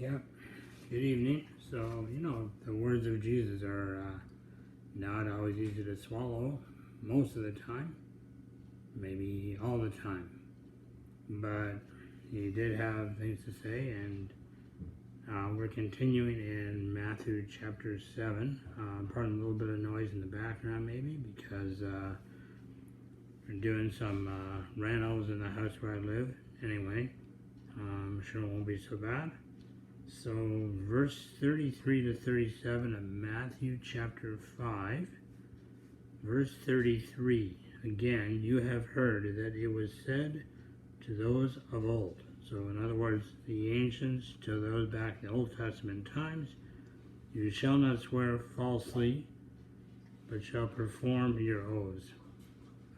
Yeah, good evening. So, the words of Jesus are not always easy to swallow most of the time, maybe all the time. But he did have things to say, and we're continuing in Matthew chapter 7. Pardon a little bit of noise in the background, maybe, because we're doing some renos in the house where I live. Anyway, I'm sure it won't be so bad. So, verse 33 to 37 of Matthew chapter 5, verse 33. Again, you have heard that it was said to those of old. So, in other words, the ancients, to those back in the Old Testament times, you shall not swear falsely, but shall perform your oaths.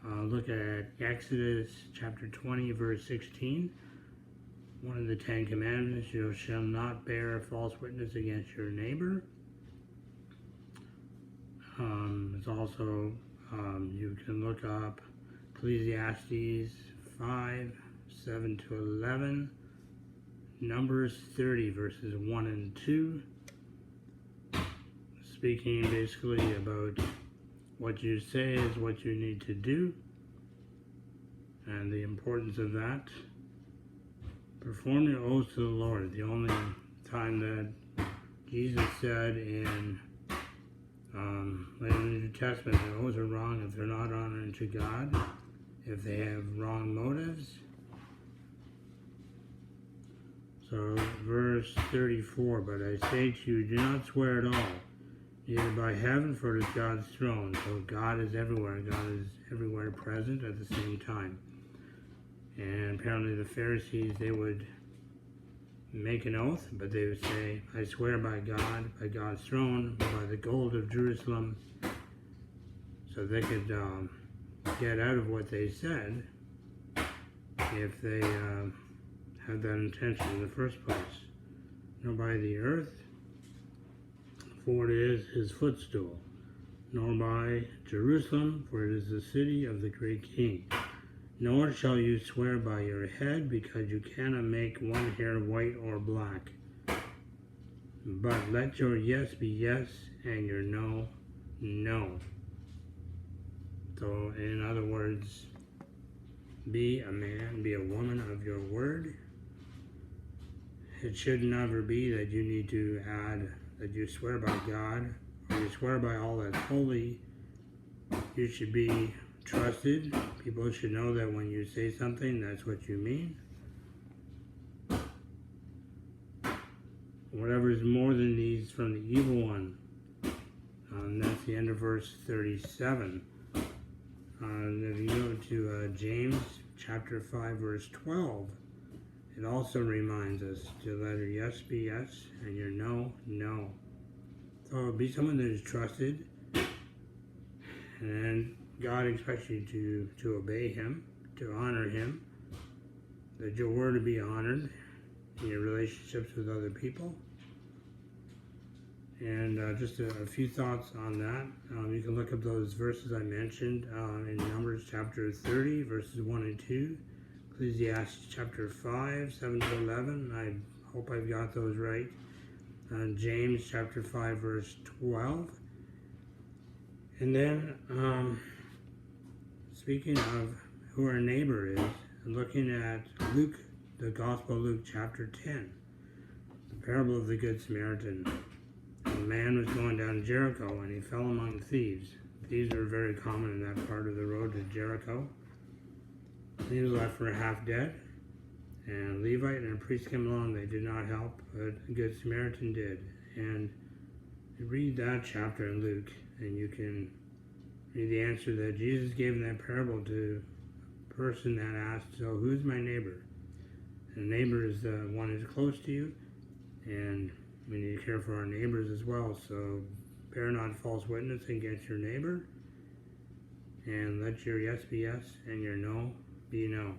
Look at Exodus chapter 20, verse 16. One of the 10 Commandments, you shall not bear false witness against your neighbor. It's also, you can look up Ecclesiastes 5, 7 to 11, Numbers 30, verses 1 and 2, speaking basically about what you say is what you need to do, and the importance of that. Perform your oaths to the Lord. The only time that Jesus said in later in the New Testament that oaths are wrong if they're not honoring to God, if they have wrong motives. So verse 34, but I say to you, do not swear at all, neither by heaven, for it is God's throne. So God is everywhere. God is everywhere present at the same time. And apparently the Pharisees, they would make an oath, but they would say, I swear by God, by God's throne, by the gold of Jerusalem, so they could get out of what they said if they had that intention in the first place. Nor by the earth, for it is his footstool, nor by Jerusalem, for it is the city of the great king. Nor shall you swear by your head, because you cannot make one hair white or black. But let your yes be yes, and your no, no. So, in other words, be a man, be a woman of your word. It should never be that you need to add that you swear by God, or you swear by all that's holy. You should be trusted. People should know that when you say something, that's what you mean. Whatever is more than these from the evil one. That's the end of verse 37. If you go to James chapter 5, verse 12, it also reminds us to let your yes be yes and your no, no. So be someone that is trusted, and God expects you to obey him, to honor him, that your word to be honored in your relationships with other people. And just a few thoughts on that. You can look up those verses I mentioned in Numbers chapter 30, verses 1 and 2, Ecclesiastes chapter 5, 7 to 11. I hope I've got those right. James chapter 5, verse 12. And then, speaking of who our neighbor is, looking at Luke, the Gospel of Luke chapter 10, the parable of the Good Samaritan. A man was going down Jericho and he fell among thieves. Thieves are very common in that part of the road to Jericho. He was left for half dead, and a Levite and a priest came along. They did not help, but a Good Samaritan did. And you read that chapter in Luke, and you can read the answer that Jesus gave in that parable to a person that asked, so who's my neighbor? And neighbor is the one who's close to you, and we need to care for our neighbors as well. So bear not false witness against your neighbor, and let your yes be yes and your no be no.